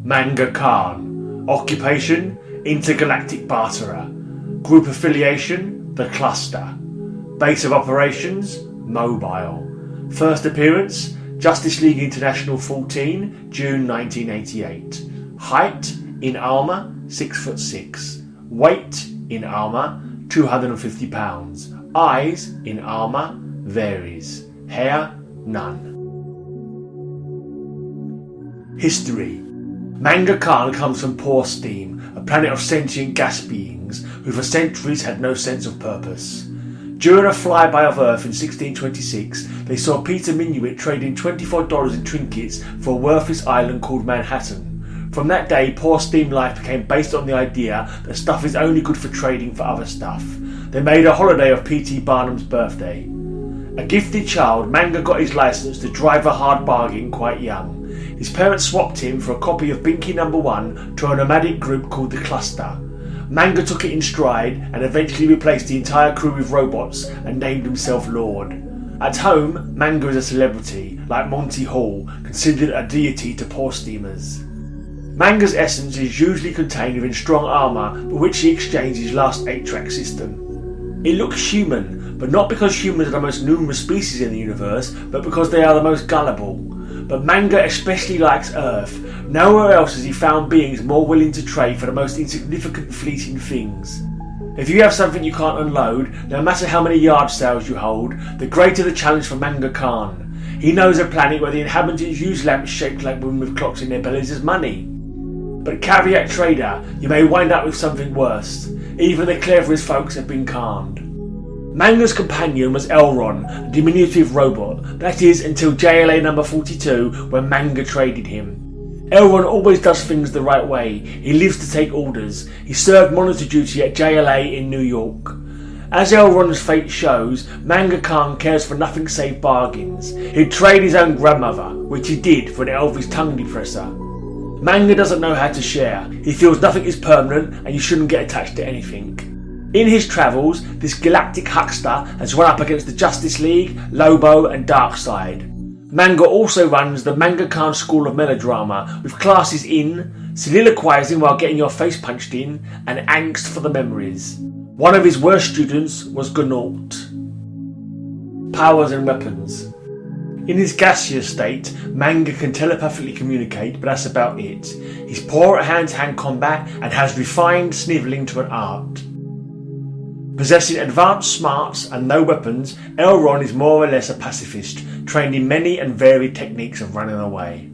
Manga Khan. Occupation, intergalactic barterer. Group affiliation, the Cluster. Base of operations, mobile. First appearance, Justice League International 14, June 1988. Height, in armour, 6'6". Weight, in armour, 250 pounds. Eyes, in armour, varies. Hair, none. History. Manga Khan comes from Poor Steam, a planet of sentient gas beings who for centuries had no sense of purpose. During a flyby of Earth in 1626, they saw Peter Minuit trading $24 in trinkets for a worthless island called Manhattan. From that day, Poor Steam life became based on the idea that stuff is only good for trading for other stuff. They made a holiday of P.T. Barnum's birthday. A gifted child, Manga got his license to drive a hard bargain quite young. His parents swapped him for a copy of Binky No. 1 to a nomadic group called the Cluster. Manga took it in stride and eventually replaced the entire crew with robots and named himself Lord. At home, Manga is a celebrity, like Monty Hall, considered a deity to Poor Steamers. Manga's essence is usually contained within strong armour, for which he exchanged his last 8-track system. It looks human, but not because humans are the most numerous species in the universe, but because they are the most gullible. But Manga especially likes Earth. Nowhere else has he found beings more willing to trade for the most insignificant fleeting things. If you have something you can't unload, no matter how many yard sales you hold, the greater the challenge for Manga Khan. He knows a planet where the inhabitants use lamps shaped like women with clocks in their bellies as money. But caveat trader, you may wind up with something worse. Even the cleverest folks have been conned. Manga's companion was Elron, a diminutive robot, that is until JLA number 42 when Manga traded him. Elron always does things the right way. He lives to take orders. He served monitor duty at JLA in New York. As Elron's fate shows, Manga Khan cares for nothing save bargains. He'd trade his own grandmother, which he did for an Elvis tongue depressor. Manga doesn't know how to share. He feels nothing is permanent and you shouldn't get attached to anything. In his travels, this galactic huckster has run up against the Justice League, Lobo and Darkseid. Manga also runs the Manga Khan School of Melodrama, with classes in soliloquising while getting your face punched in and angst for the memories. One of his worst students was Gnault. Powers and weapons. In his gaseous state, Manga can telepathically communicate, but that's about it. He's poor at hand-to-hand combat and has refined snivelling to an art. Possessing advanced smarts and no weapons, Elron is more or less a pacifist, trained in many and varied techniques of running away.